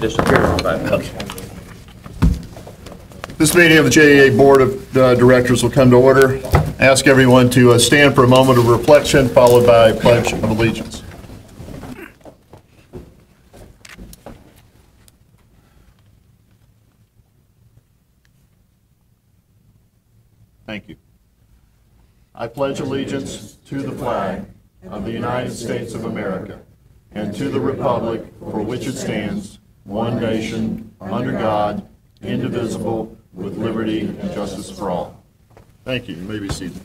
disappear in 5 minutes. This meeting of the JEA Board of Directors will come to order. I ask everyone to stand for a moment of reflection, followed by a pledge of allegiance. Thank you. I pledge allegiance to the flag of the United States of America and to the republic for which it stands, one nation, under God, indivisible, with liberty and justice for all. Thank you. You may be seated.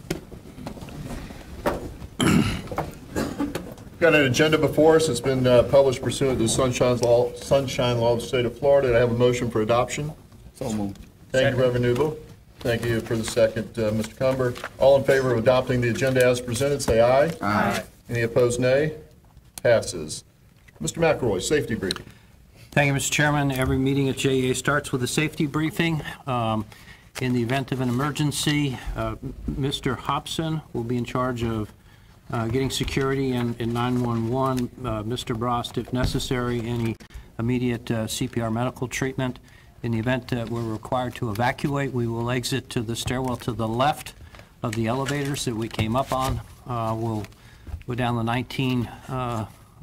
We've got an agenda before us. It's been published pursuant to the Sunshine Law of the state of Florida. I have a motion for adoption. So moved. Thank you, Reverend Newell. Thank you for the second, Mr. Cumber. All in favor of adopting the agenda as presented, say aye. Aye. Any opposed, nay? Passes. Mr. McElroy, safety briefing. Thank you, Mr. Chairman. Every meeting at JEA starts with a safety briefing. In the event of an emergency, Mr. Hobson will be in charge of getting security in 911. Mr. Brost, if necessary, any immediate CPR medical treatment. In the event that we're required to evacuate, we will exit to the stairwell to the left of the elevators that we came up on. We'll go down the 19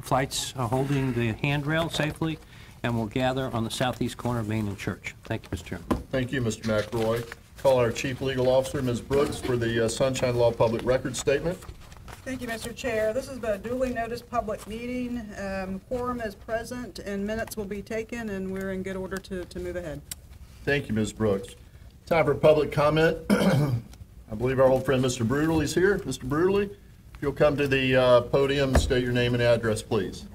flights holding the handrail safely, and we'll gather on the southeast corner of Main and Church. Thank you, Mr. Chairman. Thank you, Mr. McElroy. Call our Chief Legal Officer, Ms. Brooks, for the Sunshine Law Public Record Statement. Thank you, Mr. Chair. This is a duly noticed public meeting. Quorum is present, and minutes will be taken, and we're in good order to move ahead. Thank you, Ms. Brooks. Time for public comment. I believe our old friend Mr. Brutally is here. Mr. Brutally, if you'll come to the podium, state your name and address, please.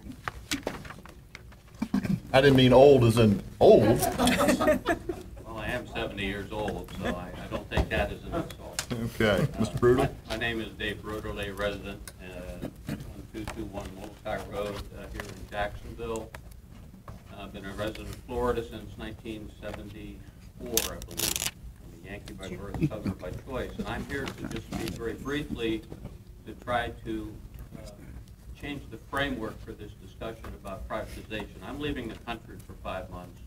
I didn't mean old as in old. Well, I am 70 years old, so I don't take that as an insult. Okay. Mr. Brutally? My name is Dave Roderley, resident at 1221 Wolfsky Road here in Jacksonville. I've been a resident of Florida since 1974, I believe. I'm a Yankee by birth, Southerner by choice. And I'm here to just speak very briefly to try to change the framework for this discussion about privatization. I'm leaving the country for 5 months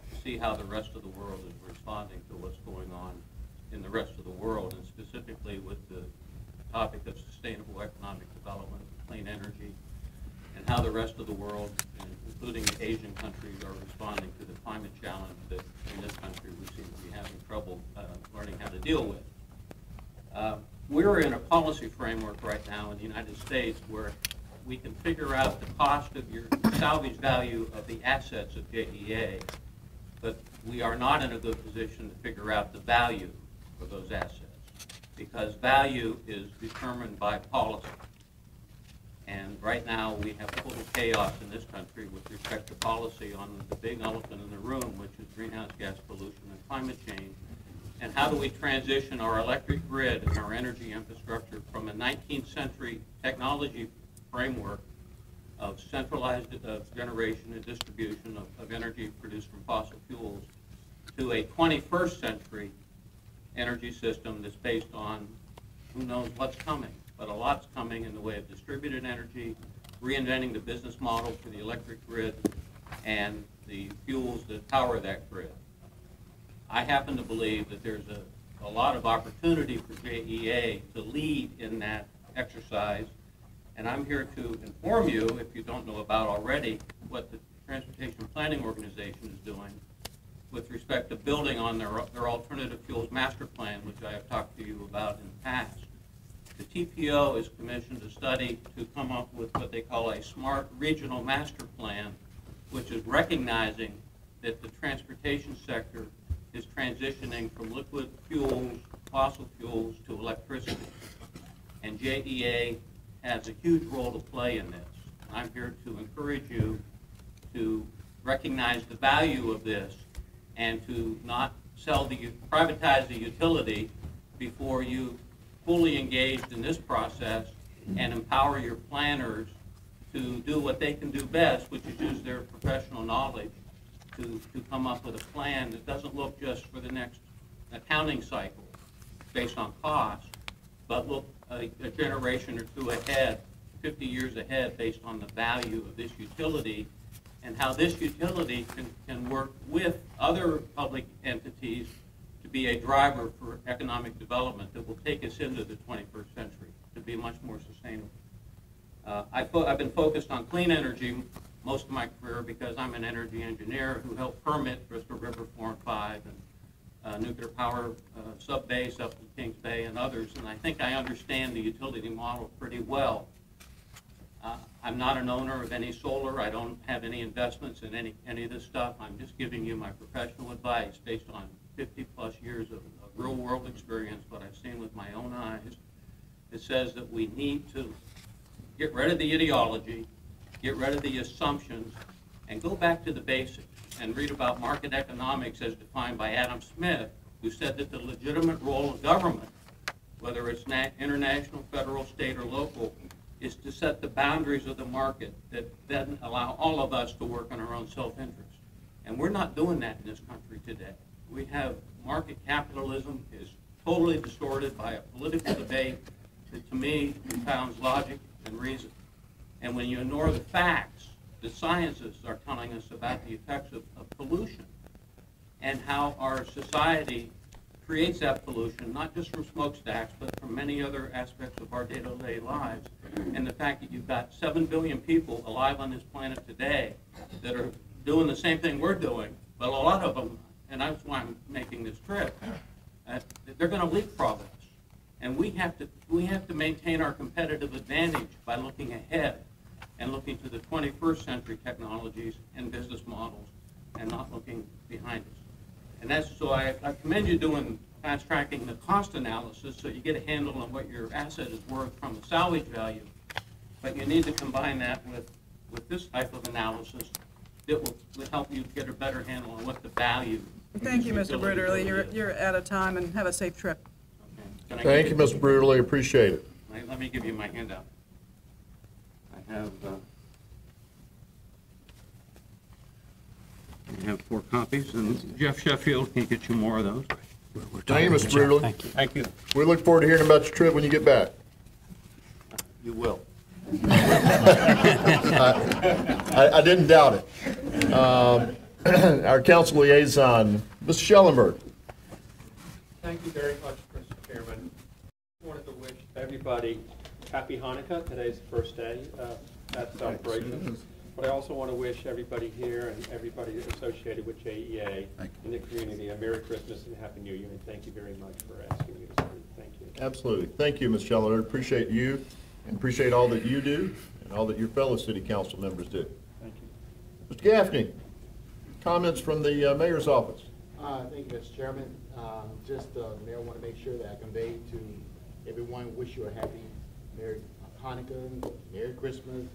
to see how the rest of the world is responding to what's going on in the rest of the world, and specifically with the topic of sustainable economic development, clean energy, and how the rest of the world, including the Asian countries, are responding to the climate challenge that in this country we seem to be having trouble learning how to deal with. We're in a policy framework right now in the United States where we can figure out the cost of your salvage value of the assets of JEA, but we are not in a good position to figure out the value of those assets, because value is determined by policy. And right now we have total chaos in this country with respect to policy on the big elephant in the room, which is greenhouse gas pollution and climate change. And how do we transition our electric grid and our energy infrastructure from a 19th century technology framework of centralized generation and distribution of energy produced from fossil fuels to a 21st century energy system that's based on who knows what's coming, but a lot's coming in the way of distributed energy, reinventing the business model for the electric grid and the fuels that power that grid. I happen to believe that there's a lot of opportunity for JEA to lead in that exercise. And I'm here to inform you, if you don't know about already, what the Transportation Planning Organization is doing with respect to building on their alternative fuels master plan, which I have talked to you about in the past. The TPO is commissioned a study to come up with what they call a smart regional master plan, which is recognizing that the transportation sector is transitioning from liquid fuels, fossil fuels, to electricity. And JEA has a huge role to play in this. I'm here to encourage you to recognize the value of this and to not privatize the utility before you fully engaged in this process and empower your planners to do what they can do best, which is use their professional knowledge to come up with a plan that doesn't look just for the next accounting cycle based on cost, but look a generation or two ahead, 50 years ahead, based on the value of this utility and how this utility can work with other public entities to be a driver for economic development that will take us into the 21st century to be much more sustainable. I've been focused on clean energy most of my career because I'm an energy engineer who helped permit Bristol River 4 and 5 and nuclear power sub-base up in Kings Bay and others, and I think I understand the utility model pretty well. I'm not an owner of any solar. I don't have any investments in any of this stuff. I'm just giving you my professional advice based on 50-plus years of real-world experience, what I've seen with my own eyes. It says that we need to get rid of the ideology, get rid of the assumptions, and go back to the basics and read about market economics as defined by Adam Smith, who said that the legitimate role of government, whether it's international, federal, state, or local, is to set the boundaries of the market that then allow all of us to work in our own self-interest. And we're not doing that in this country today. We have market capitalism is totally distorted by a political debate that, to me, confounds logic and reason. And when you ignore the facts, the scientists are telling us about the effects of pollution and how our society creates that pollution, not just from smokestacks, but from many other aspects of our day-to-day lives. And the fact that you've got 7 billion people alive on this planet today that are doing the same thing we're doing, but a lot of them, and that's why I'm making this trip, they're going to leapfrog us. And we have to maintain our competitive advantage by looking ahead and looking to the 21st century technologies and business models and not looking behind us. And that's so I commend you doing fast tracking the cost analysis so you get a handle on what your asset is worth from the salvage value. But you need to combine that with this type of analysis that will help you get a better handle on what the value. Thank you, Mr. Bruderly. You're out of time, and have a safe trip. Okay. Thank you, Mr. Bruderly. Appreciate it. Let me give you my handout. I have 4 copies, and Jeff Sheffield can get you more of those. Thank you, Mr. Bruderly. Thank you. Thank you. We look forward to hearing about your trip when you get back. You will. I didn't doubt it. Our council liaison, Mr. Schellenberg. Thank you very much, Mr. Chairman. I wanted to wish everybody happy Hanukkah. Today's the first day of that celebration. But I also want to wish everybody here and everybody associated with JEA in the community a Merry Christmas and Happy New Year. And thank you very much for asking me to speak. Thank you. Absolutely. Thank you, Ms. Schellenberg. Appreciate you and appreciate all that you do and all that your fellow city council members do. Thank you. Mr. Gaffney, comments from the mayor's office. Thank you, Mr. Chairman. The mayor want to make sure that I convey to everyone, wish you a happy Merry Hanukkah, Merry Christmas,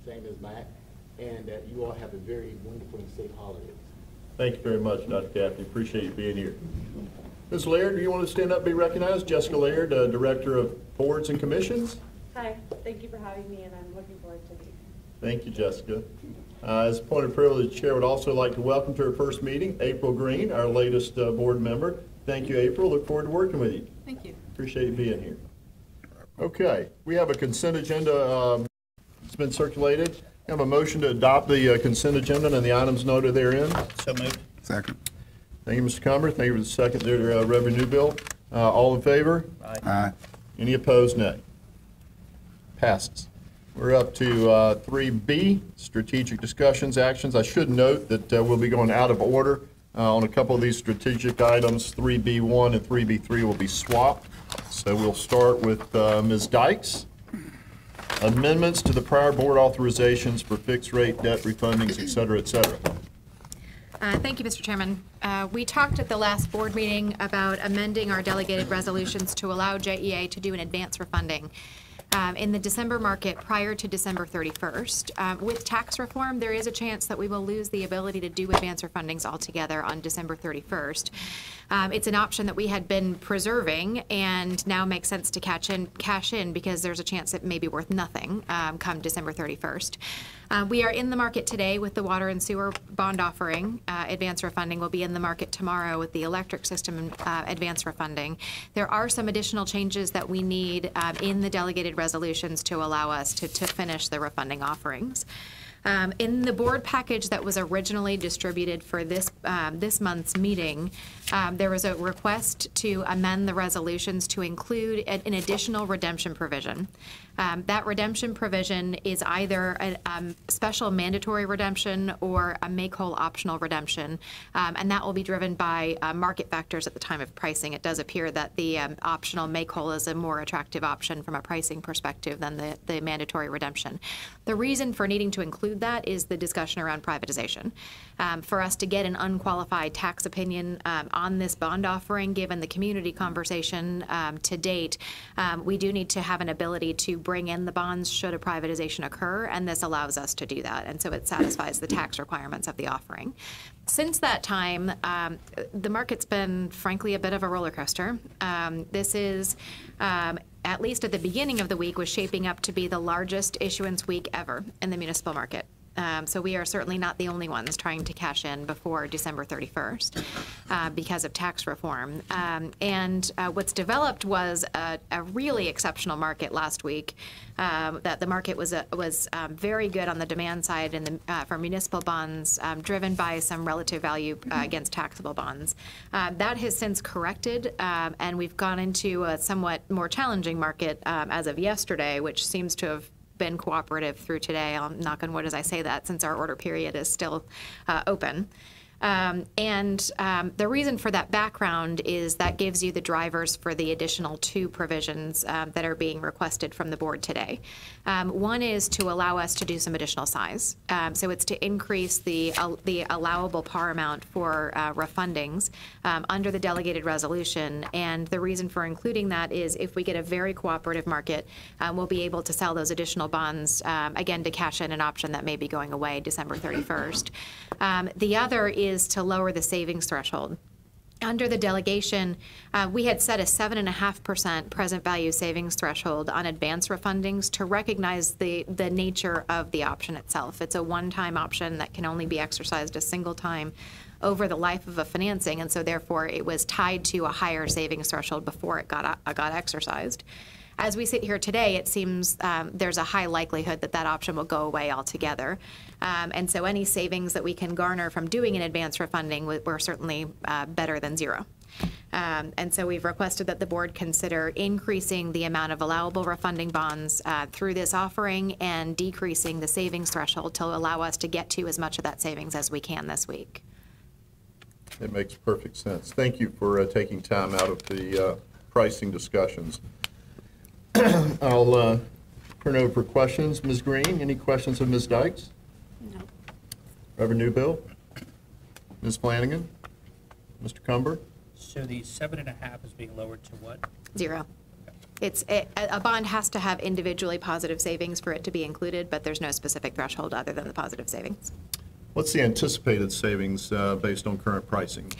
same as Matt, and that you all have a very wonderful and safe holidays. Thank you very much, Dr. Gaffney. Appreciate you being here. Ms. Laird, do you want to stand up and be recognized? Jessica Laird, Director of Boards and Commissions. Hi, thank you for having me, and I'm looking forward to it. Thank you, Jessica. As a point of privilege, the chair would also like to welcome to our first meeting April Green, our latest board member. Thank you, April. Look forward to working with you. Thank you. Appreciate you being here. Okay, we have a consent agenda. It's been circulated. We have a motion to adopt the consent agenda and the items noted therein. So moved. Second. Thank you, Mr. Comer. Thank you for the second there, revenue bill. All in favor? Aye. Any opposed? Nay. Passes. We're up to 3B, strategic discussions, actions. I should note that we'll be going out of order on a couple of these strategic items. 3B1 and 3B3 will be swapped. So we'll start with Ms. Dykes. Amendments to the prior board authorizations for fixed rate debt refundings, et cetera, et cetera. Thank you, Mr. Chairman. We talked at the last board meeting about amending our delegated resolutions to allow JEA to do an advance refunding in the December market prior to December 31st. With tax reform, there is a chance that we will lose the ability to do advance refundings altogether on December 31st. It's an option that we had been preserving and now makes sense to cash in because there's a chance it may be worth nothing come December 31st. We are in the market today with the water and sewer bond offering. Advance refunding will be in the market tomorrow with the electric system advance refunding. There are some additional changes that we need in the delegated resolutions to allow us to finish the refunding offerings. In the board package that was originally distributed for this month's meeting, there was a request to amend the resolutions to include an additional redemption provision. That redemption provision is either a special mandatory redemption or a make-whole optional redemption, and that will be driven by market factors at the time of pricing. It does appear that the optional make-whole is a more attractive option from a pricing perspective than the mandatory redemption. The reason for needing to include that is the discussion around privatization. For us to get an unqualified tax opinion on this bond offering, given the community conversation to date, we do need to have an ability to bring in the bonds should a privatization occur, and this allows us to do that, and so it satisfies the tax requirements of the offering. Since that time, the market's been, frankly, a bit of a roller coaster. This is, at least at the beginning of the week, was shaping up to be the largest issuance week ever in the municipal market. So we are certainly not the only ones trying to cash in before December 31st because of tax reform. And what's developed was a really exceptional market last week. That the market was very good on the demand side for municipal bonds, driven by some relative value against taxable bonds. That has since corrected, and we've gone into a somewhat more challenging market as of yesterday, which seems to have been cooperative through today. I'll knock on wood as I say that, since our order period is still open. The reason for that background is that gives you the drivers for the additional two provisions that are being requested from the board today. One is to allow us to do some additional size. So it's to increase the allowable par amount for refundings under the delegated resolution. And the reason for including that is if we get a very cooperative market, we'll be able to sell those additional bonds, again, to cash in an option that may be going away December 31st. The other is to lower the savings threshold. Under the delegation, we had set a 7.5% present value savings threshold on advance refundings to recognize the nature of the option itself. It's a one-time option that can only be exercised a single time over the life of a financing, and so therefore it was tied to a higher savings threshold before it got exercised. As we sit here today, it seems there's a high likelihood that that option will go away altogether. And so any savings that we can garner from doing an advance refunding, we're certainly better than zero. And so we've requested that the board consider increasing the amount of allowable refunding bonds through this offering and decreasing the savings threshold to allow us to get to as much of that savings as we can this week. It makes perfect sense. Thank you for taking time out of the pricing discussions. I'll turn over for questions. Ms. Green, any questions of Ms. Dykes? No. Reverend Newbill? Ms. Flanagan? Mr. Cumber? So the 7.5 is being lowered to what? Zero. A bond has to have individually positive savings for it to be included, but there's no specific threshold other than the positive savings. What's the anticipated savings based on current pricing?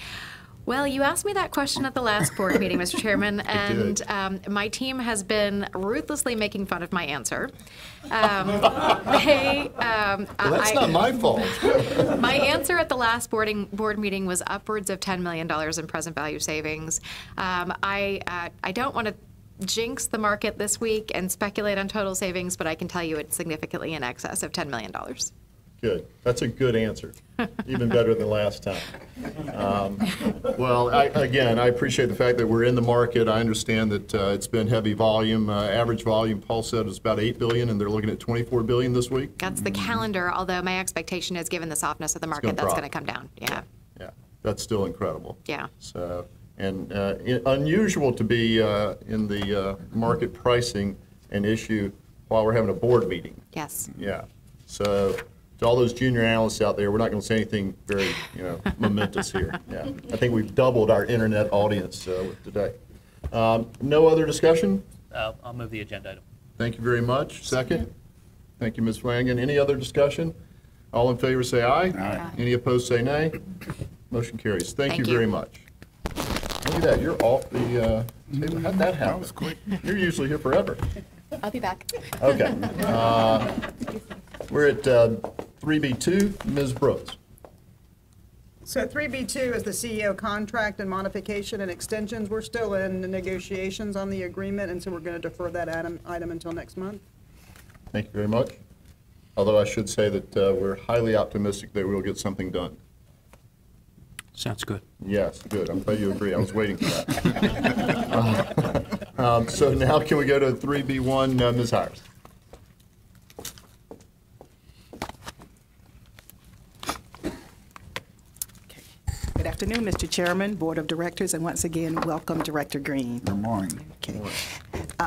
Well, you asked me that question at the last board meeting, Mr. Chairman, and my team has been ruthlessly making fun of my answer. Well, that's not my fault. My answer at the last board meeting was upwards of $10 million in present value savings. I don't want to jinx the market this week and speculate on total savings, but I can tell you it's significantly in excess of $10 million. Good. That's a good answer. Even better than last time. Well, again, I appreciate the fact that we're in the market. I understand that it's been heavy volume. Average volume, Paul said, is about $8 billion, and they're looking at $24 billion this week. That's the calendar, although my expectation is, given the softness of the market, that's going to come down. Yeah. Yeah. That's still incredible. Yeah. So, and unusual to be in the market pricing an issue while we're having a board meeting. Yes. Yeah. So, to all those junior analysts out there, we're not going to say anything very, momentous here. Yeah, I think we've doubled our internet audience today. No other discussion? I'll move the agenda item. Thank you very much. Second? Thank you, Ms. Flanagan. Any other discussion? All in favor say aye. Aye. Any opposed say nay. Motion carries. Thank you very much. Look at that, you're off the table. How'd that happen? That was quick. You're usually here forever. I'll be back. Okay. We're at 3B2, Ms. Brooks. So 3B2 is the CEO contract and modification and extensions. We're still in the negotiations on the agreement, and so we're going to defer that item until next month. Thank you very much. although I should say that we're highly optimistic that we'll get something done. Sounds good. Yes, good. I'm glad you agree. I was waiting for that. So now can we go to 3B1, Ms. Hires? Good afternoon, Mr. Chairman, Board of Directors, and once again, welcome Director Green. Good morning. Okay.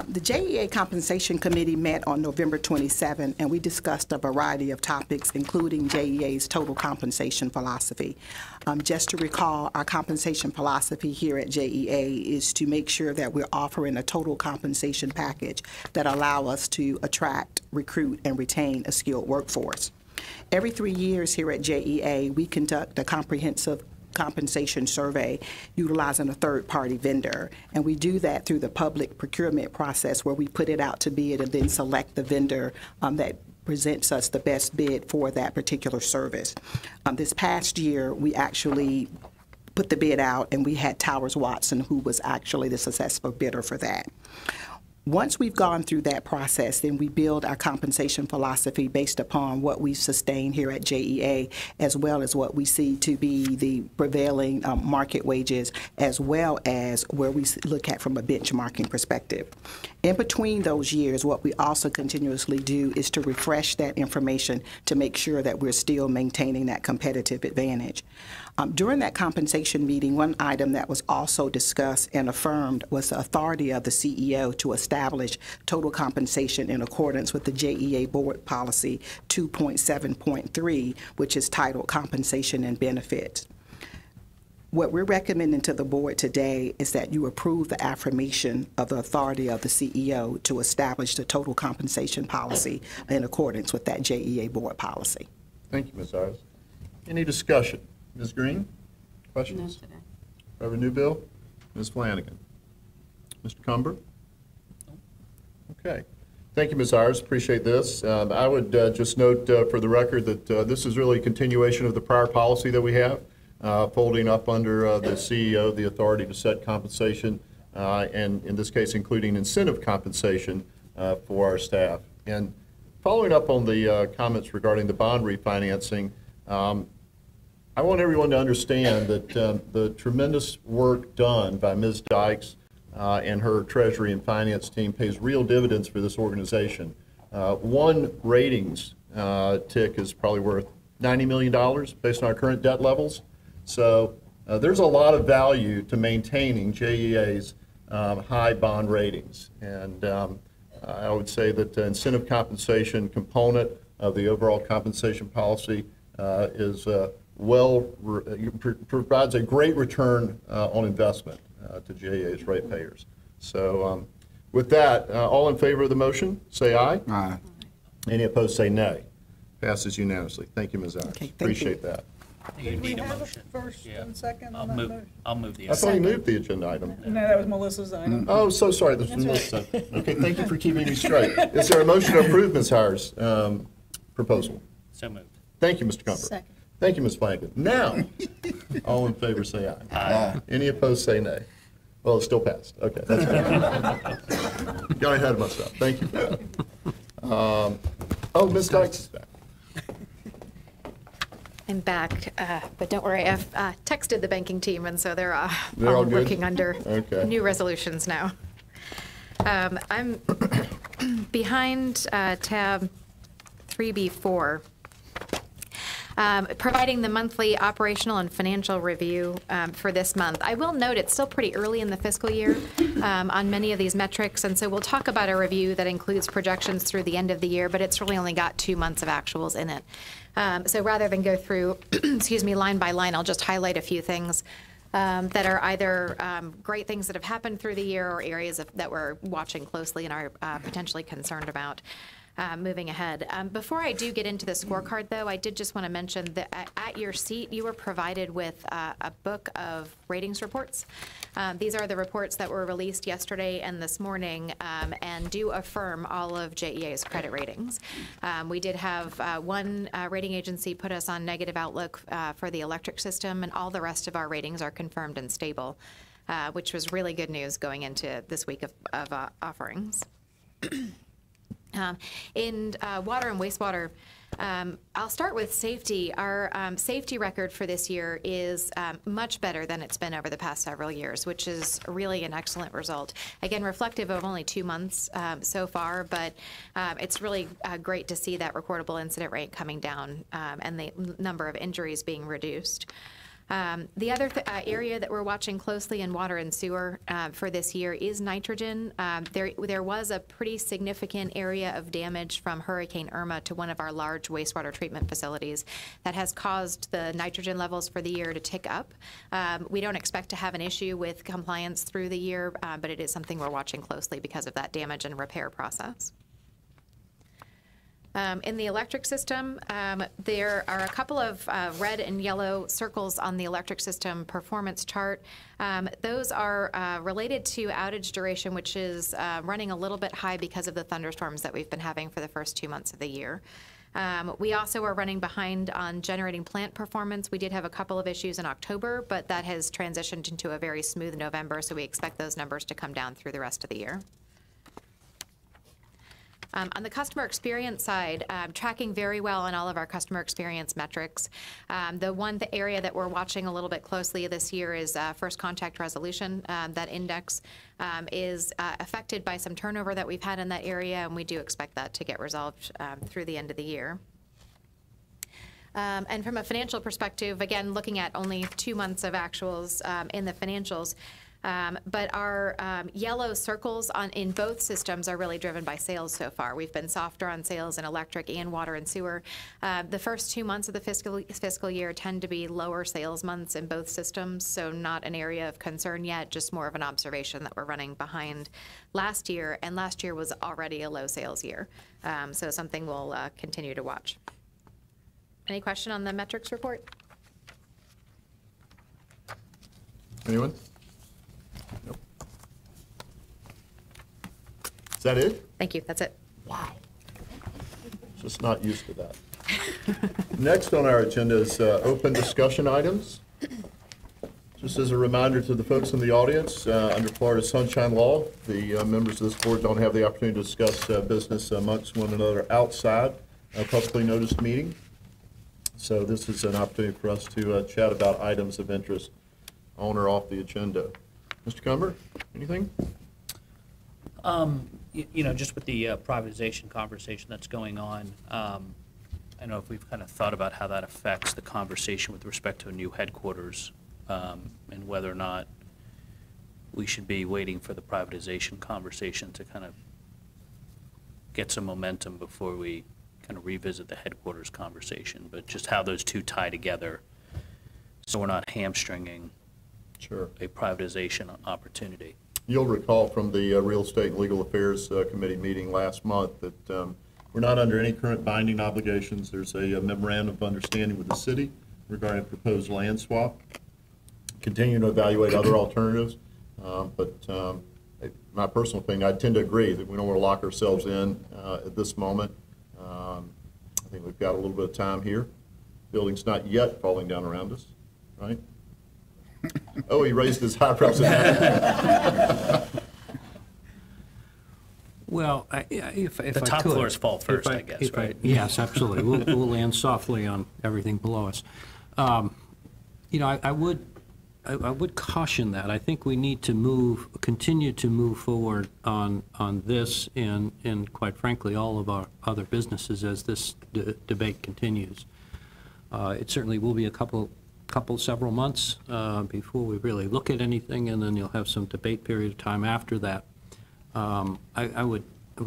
The JEA Compensation Committee met on November 27, and we discussed a variety of topics, including JEA's total compensation philosophy. Just to recall, our compensation philosophy here at JEA is to make sure that we're offering a total compensation package that allow us to attract, recruit, and retain a skilled workforce. Every 3 years here at JEA, we conduct a comprehensive compensation survey utilizing a third-party vendor, and we do that through the public procurement process where we put it out to bid and then select the vendor that presents us the best bid for that particular service. This past year, we actually put the bid out, and we had Towers Watson, who was actually the successful bidder for that. Once we've gone through that process, then we build our compensation philosophy based upon what we sustain here at JEA, as well as what we see to be the prevailing market wages, as well as where we look at from a benchmarking perspective. In between those years, what we also continuously do is to refresh that information to make sure that we're still maintaining that competitive advantage. During that compensation meeting, one item that was also discussed and affirmed was the authority of the CEO to establish total compensation in accordance with the JEA Board Policy 2.7.3, which is titled Compensation and Benefits. What we're recommending to the board today is that you approve the affirmation of the authority of the CEO to establish the total compensation policy in accordance with that JEA Board policy. Thank you, Ms. Hires. Any discussion? Ms. Green? Questions? No today. Reverend Newbill? Ms. Flanagan? Mr. Cumber? Okay. Thank you, Ms. Hires. Appreciate this. I would just note for the record that this is really a continuation of the prior policy that we have, folding up under the CEO the authority to set compensation, and in this case including incentive compensation for our staff. And following up on the comments regarding the bond refinancing, I want everyone to understand that the tremendous work done by MSdykes and her Treasury and Finance team pays real dividends for this organization. One ratings tick is probably worth $90 million based on our current debt levels. So there's a lot of value to maintaining JEA's high bond ratings. And I would say that the incentive compensation component of the overall compensation policy is provides a great return on investment to JEA's ratepayers. So with that, all in favor of the motion, say aye. Aye. Any opposed, say nay. Passes unanimously. Thank you, Ms. Hires. Okay, thank Appreciate that. You Did we need a have a motion. first Yeah. and second I'll on that move, motion? I'll move the I thought you second. moved the agenda item. No, that was Melissa's item. Oh, so sorry. This was Melissa. Okay, thank you for keeping me straight. Is there a motion to approve Ms. Hires' proposal? So moved. Thank you, Mr. Cumber. Second. Thank you, Ms. Flanagan. Now, all in favor say aye. Aye. Any opposed say nay. Well, it still passed. Okay, that's good. Got ahead of myself. Thank you for that. MSdykes is back. I'm back, but don't worry, I've texted the banking team, and so they're They're all all good? working under Okay. new resolutions now. I'm behind tab 3B4, providing the monthly operational and financial review for this month. I will note it's still pretty early in the fiscal year on many of these metrics, and so we'll talk about a review that includes projections through the end of the year, but it's really only got 2 months of actuals in it. So rather than go through, excuse me, line by line, I'll just highlight a few things that are either great things that have happened through the year or areas that we're watching closely and are potentially concerned about. Moving ahead. Before I do get into the scorecard, though, I did just want to mention that at your seat, you were provided with a book of ratings reports. These are the reports that were released yesterday and this morning and do affirm all of JEA's credit ratings. We did have one rating agency put us on negative outlook for the electric system, and all the rest of our ratings are confirmed and stable, which was really good news going into this week of offerings. In water and wastewater, I'll start with safety. Our safety record for this year is much better than it's been over the past several years, which is really an excellent result. Again, reflective of only 2 months so far, but it's really great to see that recordable incident rate coming down and the number of injuries being reduced. The other area that we're watching closely in water and sewer for this year is nitrogen. There was a pretty significant area of damage from Hurricane Irma to one of our large wastewater treatment facilities that has caused the nitrogen levels for the year to tick up. We don't expect to have an issue with compliance through the year, but it is something we're watching closely because of that damage and repair process. In the electric system, there are a couple of red and yellow circles on the electric system performance chart. Those are related to outage duration, which is running a little bit high because of the thunderstorms that we've been having for the first 2 months of the year. We also are running behind on generating plant performance. We did have a couple of issues in October, but that has transitioned into a very smooth November, so we expect those numbers to come down through the rest of the year. On the customer experience side, tracking very well on all of our customer experience metrics. The area that we're watching a little bit closely this year is first contact resolution. That index is affected by some turnover that we've had in that area, and we do expect that to get resolved through the end of the year. And from a financial perspective, again, looking at only 2 months of actuals in the financials, but our yellow circles in both systems are really driven by sales so far. We've been softer on sales in electric and water and sewer. The first 2 months of the fiscal year tend to be lower sales months in both systems, so not an area of concern yet, just more of an observation that we're running behind last year, and last year was already a low sales year. So something we'll continue to watch. Any question on the metrics report? Anyone? Nope. Is that it? Thank you, that's it. Wow. Just not used to that. Next on our agenda is open discussion items. Just as a reminder to the folks in the audience, under Florida Sunshine Law, the members of this board don't have the opportunity to discuss business amongst one another outside a publicly noticed meeting. So this is an opportunity for us to chat about items of interest on or off the agenda. Mr. Cumber, anything? You know, just with the privatization conversation that's going on, I don't know if we've kind of thought about how that affects the conversation with respect to a new headquarters, and whether or not we should be waiting for the privatization conversation to kind of get some momentum before we kind of revisit the headquarters conversation, but just how those two tie together so we're not hamstringing Sure. a privatization opportunity. You'll recall from the Real Estate and Legal Affairs Committee meeting last month that we're not under any current binding obligations. There's a memorandum of understanding with the city regarding a proposed land swap. Continue to evaluate other alternatives, but my personal opinion, I tend to agree that we don't want to lock ourselves in at this moment. I think we've got a little bit of time here. Building's not yet falling down around us, right? Oh, he raised his eyebrows at that. Well, if The I top could, floors fall first, if I guess, right? Yes, absolutely. We'll land softly on everything below us. You know, I would caution that. I think we need to continue to move forward on this and quite frankly, all of our other businesses as this debate continues. It certainly will be several months before we really look at anything, and then you'll have some debate period of time after that. I would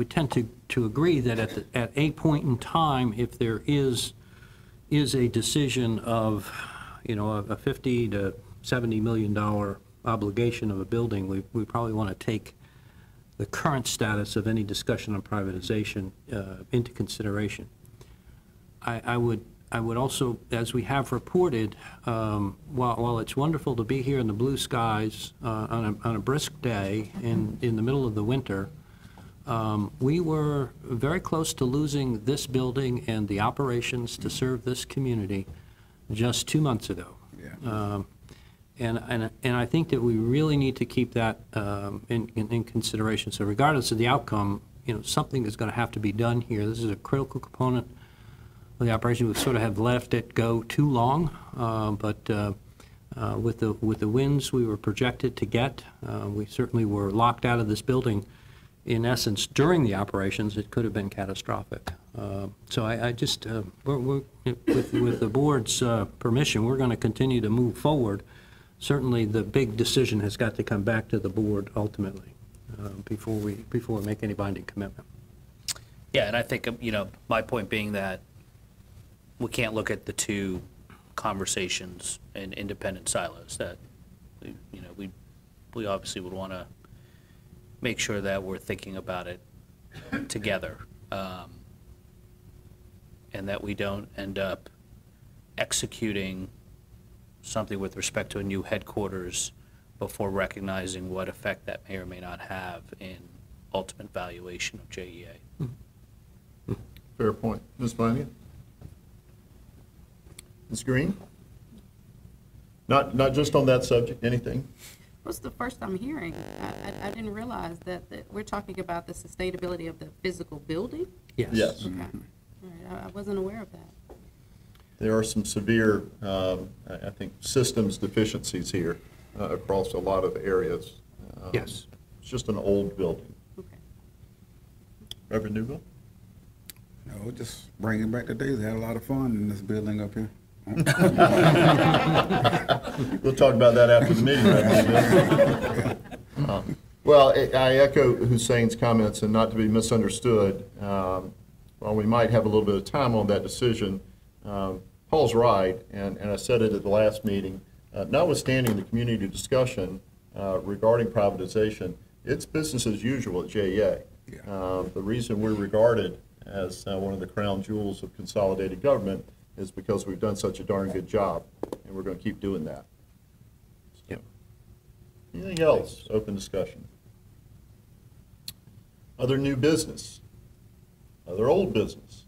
tend to agree that at a point in time, if there is a decision of, you know, a $50 to $70 million obligation of a building, we probably want to take the current status of any discussion on privatization into consideration. I would also, as we have reported, while it's wonderful to be here in the blue skies on a brisk day in the middle of the winter, we were very close to losing this building and the operations to serve this community just 2 months ago. Yeah. And I think that we really need to keep that in consideration. So regardless of the outcome, you know, something is going to have to be done here. This is a critical component the operation. We sort of have left it go too long, but with the winds we were projected to get, we certainly were locked out of this building. In essence, during the operations, it could have been catastrophic. So I just, with the board's permission, we're going to continue to move forward. Certainly, the big decision has got to come back to the board ultimately before we make any binding commitment. Yeah, and I think, my point being that we can't look at the two conversations in independent silos, that, we obviously would want to make sure that we're thinking about it together, and that we don't end up executing something with respect to a new headquarters before recognizing what effect that may or may not have in ultimate valuation of JEA. Fair point. Ms. Flanagan? Ms. Green? Not just on that subject, anything? What's the first I'm hearing? I didn't realize that we're talking about the sustainability of the physical building? Yes. Yes. Okay. All right. I wasn't aware of that. There are some severe, I think, systems deficiencies here across a lot of areas. Yes. It's just an old building. Okay. Reverend Newville? No, just bringing back the days. I had a lot of fun in this building up here. We'll talk about that after the meeting, Reverend. Well, I echo Hussein's comments, and not to be misunderstood, while we might have a little bit of time on that decision, Paul's right, and I said it at the last meeting, notwithstanding the community discussion regarding privatization, it's business as usual at JEA. Yeah. The reason we're regarded as one of the crown jewels of consolidated government is because we've done such a darn good job, and we're going to keep doing that. So, anything else? Open discussion. Other new business? Other old business?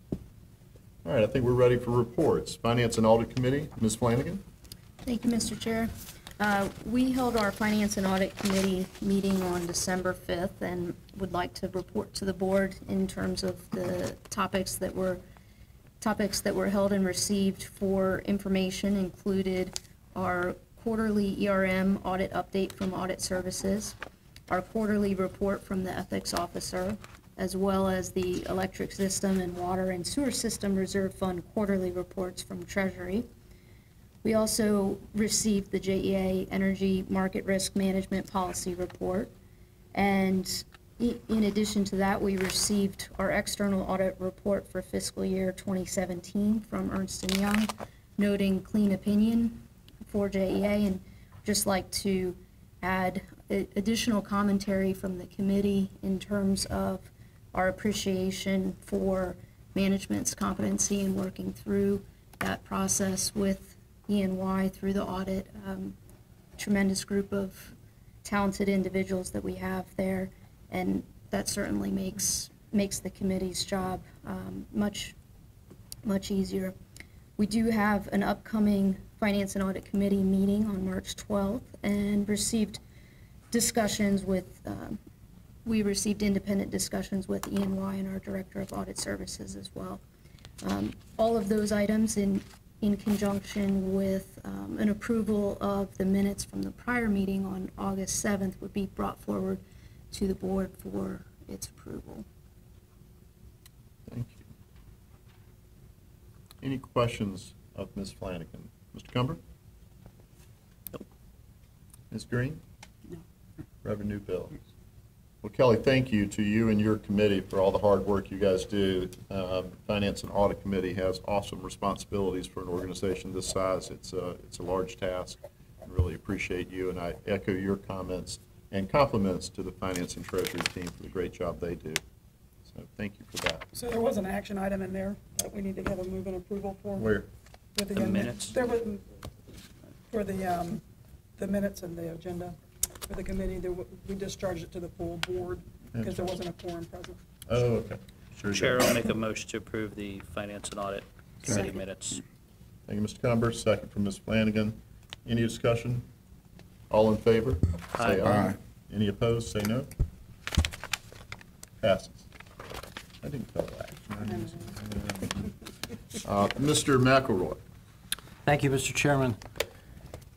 All right, I think we're ready for reports. Finance and Audit Committee, Ms. Flanagan. Thank you, Mr. Chair. We held our Finance and Audit Committee meeting on December 5th and would like to report to the board in terms of the topics that were held and received for information. Included our quarterly ERM audit update from Audit Services, our quarterly report from the Ethics Officer, as well as the Electric System and Water and Sewer System Reserve Fund quarterly reports from Treasury. We also received the JEA Energy Market Risk Management Policy Report. And in addition to that, we received our external audit report for fiscal year 2017 from Ernst & Young, noting clean opinion for JEA, and just like to add additional commentary from the committee in terms of our appreciation for management's competency in working through that process with E&Y through the audit. Tremendous group of talented individuals that we have there, and that certainly makes the committee's job much easier. We do have an upcoming Finance and Audit Committee meeting on March 12th, and received discussions with we received independent discussions with E&Y and our Director of Audit Services as well. All of those items in conjunction with an approval of the minutes from the prior meeting on August 7th would be brought forward to the board for its approval. Thank you. Any questions of Ms. Flanagan? Mr. Cumber? Nope. Ms. Green? No. Reverend Newville? Well, Kelly, thank you to you and your committee for all the hard work you guys do. Finance and Audit Committee has awesome responsibilities for an organization this size. It's a large task. I really appreciate you, and I echo your comments and compliments to the Finance and Treasury team for the great job they do. So thank you for that. So there was an action item in there that we need to have a move and approval for? Where? With The minutes? There was, for the minutes and the agenda for the committee, we discharged it to the full board because there wasn't a quorum present. Oh, okay. Sure. Chair will make a motion to approve the Finance and Audit Committee minutes. Thank you, Mr. Cumber. Second from Ms. Flanagan. Any discussion? All in favor? Say aye. Aye. Any opposed? Say no. Passes. I didn't feel that. Mr. McElroy. Thank you, Mr. Chairman.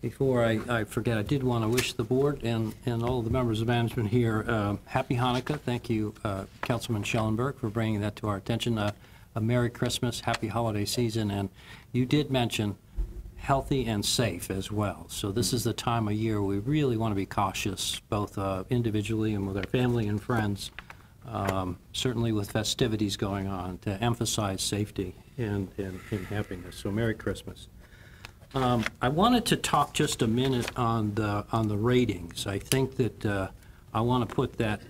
Before I forget, I did want to wish the board and all the members of management here Happy Hanukkah. Thank you, Councilman Schellenberg, for bringing that to our attention. A Merry Christmas, Happy Holiday Season, and you did mention healthy and safe as well. So this is the time of year we really want to be cautious, both individually and with our family and friends, certainly with festivities going on, to emphasize safety and happiness. So Merry Christmas. I wanted to talk just a minute on the ratings. I think that I want to put that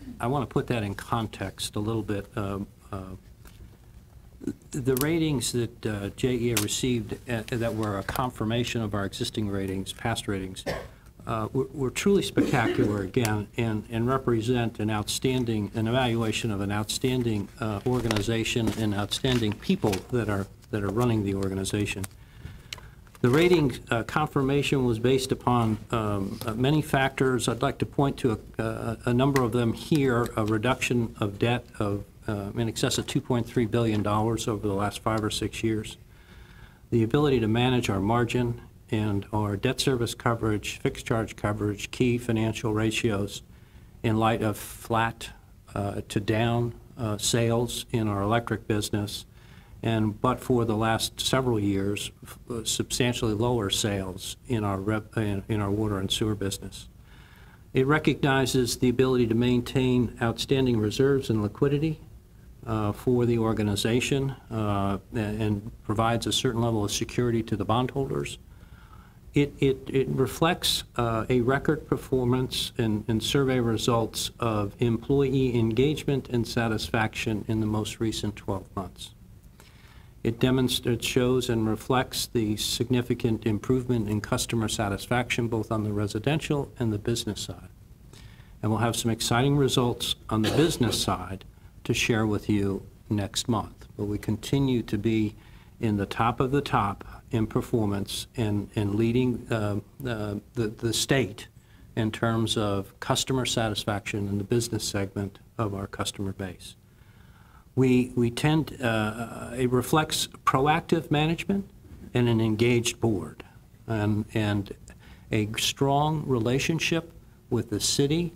in context a little bit. The ratings that JEA received that were a confirmation of our existing ratings, past ratings, were truly spectacular again, and represent an evaluation of an outstanding organization and outstanding people that are running the organization. The rating confirmation was based upon many factors. I'd like to point to a number of them here: a reduction of debt of in excess of $2.3 billion over the last 5 or 6 years, the ability to manage our margin and our debt service coverage, fixed charge coverage, key financial ratios in light of flat to down sales in our electric business, but for the last several years, substantially lower sales in our water and sewer business. It recognizes the ability to maintain outstanding reserves and liquidity for the organization and provides a certain level of security to the bondholders. It reflects a record performance and survey results of employee engagement and satisfaction in the most recent 12 months. It demonstrates, shows, and reflects the significant improvement in customer satisfaction both on the residential and the business side. And we'll have some exciting results on the business side to share with you next month. But we continue to be in the top of the top in performance and leading the state in terms of customer satisfaction in the business segment of our customer base. We tend, it reflects proactive management and an engaged board and a strong relationship with the city,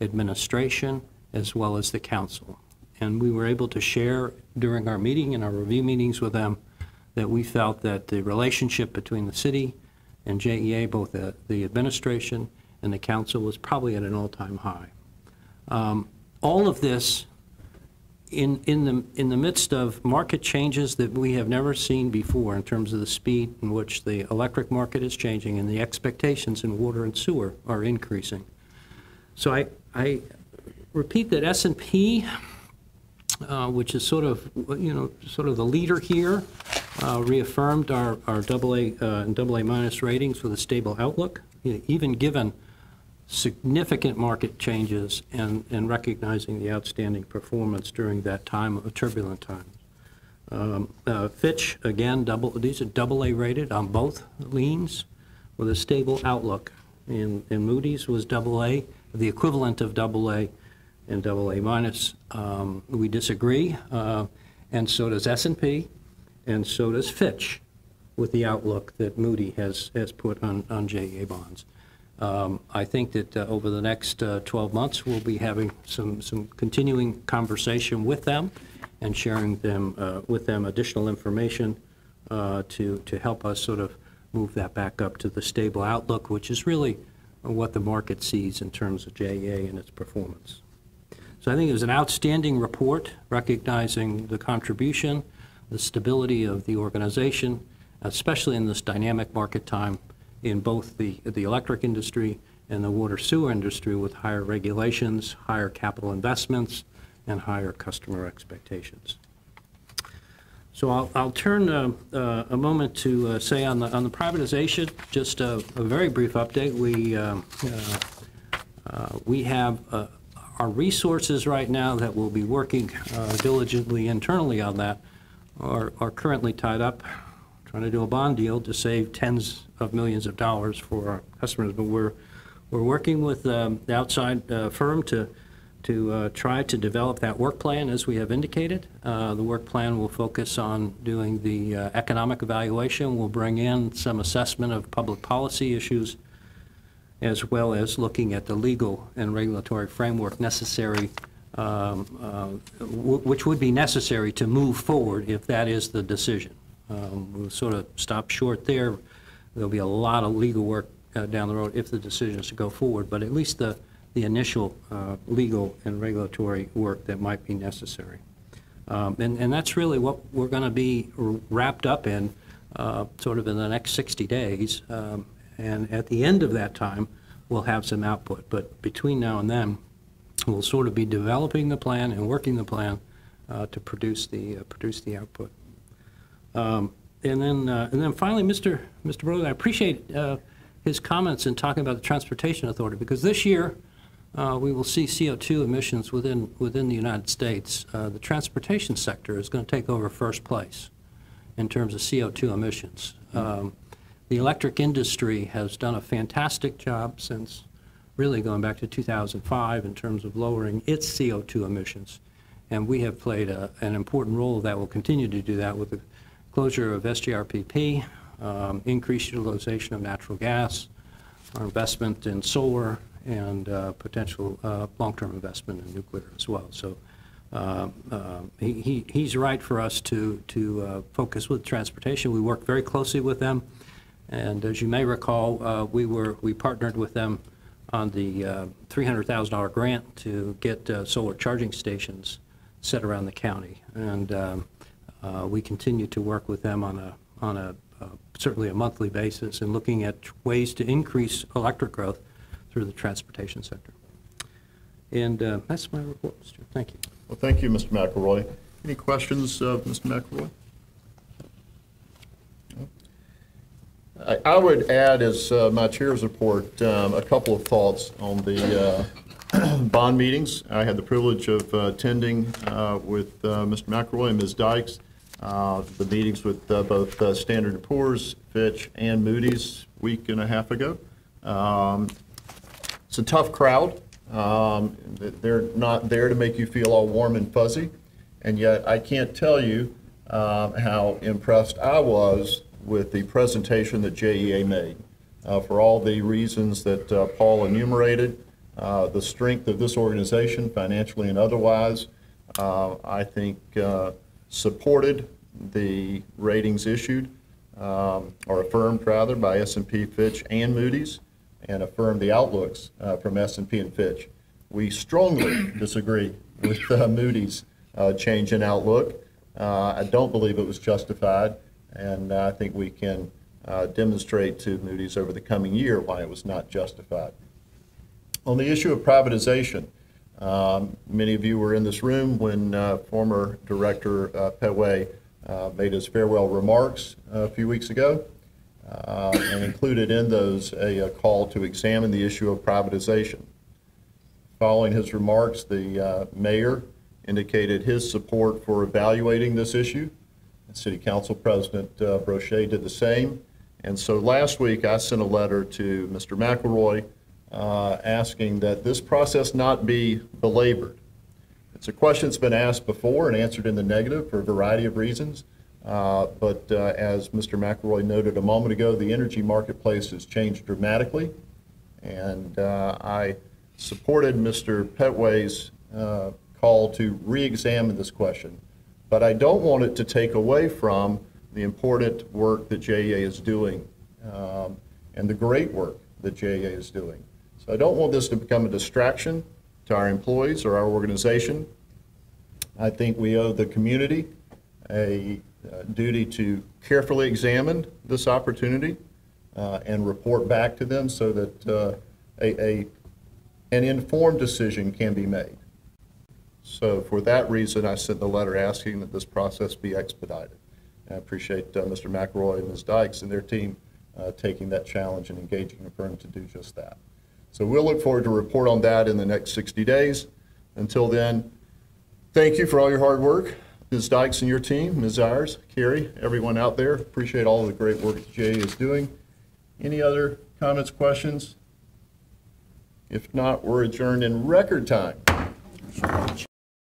administration, as well as the council. And we were able to share during our meeting and our review meetings with them that we felt that the relationship between the city and JEA, both the administration and the council, was probably at an all-time high. All of this in the midst of market changes that we have never seen before in terms of the speed in which the electric market is changing and the expectations in water and sewer are increasing. So I repeat that S&P, which is sort of the leader here, reaffirmed our AA and AA minus ratings with a stable outlook, even given significant market changes and recognizing the outstanding performance during that time of turbulent times. Fitch, again, these are AA rated on both liens with a stable outlook. And Moody's was AA, the equivalent of AA and AA minus. We disagree, and so does S&P, and so does Fitch with the outlook that Moody has put on JEA bonds. I think that over the next 12 months, we'll be having some continuing conversation with them and sharing with them additional information to help us sort of move that back up to the stable outlook, which is really what the market sees in terms of JEA and its performance. So I think it was an outstanding report recognizing the contribution, the stability of the organization, especially in this dynamic market time in both the electric industry and the water sewer industry with higher regulations, higher capital investments, and higher customer expectations. So I'll turn a moment to say on the privatization, just a very brief update. We have our resources right now that will be working diligently internally on that are currently tied up, trying to do a bond deal to save tens of millions of dollars for our customers. But we're working with the outside firm to to try to develop that work plan as we have indicated. The work plan will focus on doing the economic evaluation. We'll bring in some assessment of public policy issues, as well as looking at the legal and regulatory framework necessary, which would be necessary to move forward if that is the decision. We'll sort of stop short there. There'll be a lot of legal work down the road if the decision is to go forward, but at least the initial legal and regulatory work that might be necessary. And that's really what we're going to be wrapped up in sort of in the next 60 days. And at the end of that time, we'll have some output. But between now and then, we'll sort of be developing the plan and working the plan to produce the output. And then finally, Mr. Brother, I appreciate his comments in talking about the Transportation Authority, because this year we will see CO2 emissions within the United States. The transportation sector is going to take over first place in terms of CO2 emissions. The electric industry has done a fantastic job since really going back to 2005 in terms of lowering its CO2 emissions, and we have played an important role that will continue to do that with the closure of SGRPP, increased utilization of natural gas, our investment in solar, and potential long-term investment in nuclear as well. So he's right for us to focus with transportation. We work very closely with them, and as you may recall, we partnered with them on the $300,000 grant to get solar charging stations set around the county, and we continue to work with them on a certainly a monthly basis and looking at ways to increase electric growth through the transportation sector. And that's my report, Mr. Chair. Thank you. Well, thank you, Mr. McElroy. Any questions of Mr. McElroy? No? I would add, as my chair's report, a couple of thoughts on the bond meetings. I had the privilege of attending with Mr. McElroy and Ms. Dykes, the meetings with both Standard & Poor's, Fitch, and Moody's a week and a half ago. It's a tough crowd. They're not there to make you feel all warm and fuzzy, and yet I can't tell you how impressed I was with the presentation that JEA made. For all the reasons that Paul enumerated, the strength of this organization, financially and otherwise, I think supported the ratings issued, or affirmed rather, by S&P, Fitch, and Moody's, and affirmed the outlooks from S&P and Fitch. We strongly disagree with Moody's change in outlook. I don't believe it was justified, and I think we can demonstrate to Moody's over the coming year why it was not justified. On the issue of privatization, many of you were in this room when former Director Petway made his farewell remarks a few weeks ago, and included in those a call to examine the issue of privatization. Following his remarks, the mayor indicated his support for evaluating this issue. City Council President Brochet did the same. And so last week I sent a letter to Mr. McElroy asking that this process not be belabored. It's a question that's been asked before and answered in the negative for a variety of reasons. But as Mr. McElroy noted a moment ago, the energy marketplace has changed dramatically. And I supported Mr. Petway's call to re-examine this question. But I don't want it to take away from the important work that JEA is doing and the great work that JEA is doing. So I don't want this to become a distraction to our employees or our organization. I think we owe the community a duty to carefully examine this opportunity and report back to them so that an informed decision can be made. So for that reason, I sent the letter asking that this process be expedited. And I appreciate Mr. McElroy and Ms. Dykes and their team taking that challenge and engaging a firm to do just that. So we'll look forward to report on that in the next 60 days. Until then, thank you for all your hard work. Ms. Dykes and your team, Ms. Ayers, Carrie, everyone out there, appreciate all the great work that JEA is doing. Any other comments, questions? If not, we're adjourned in record time.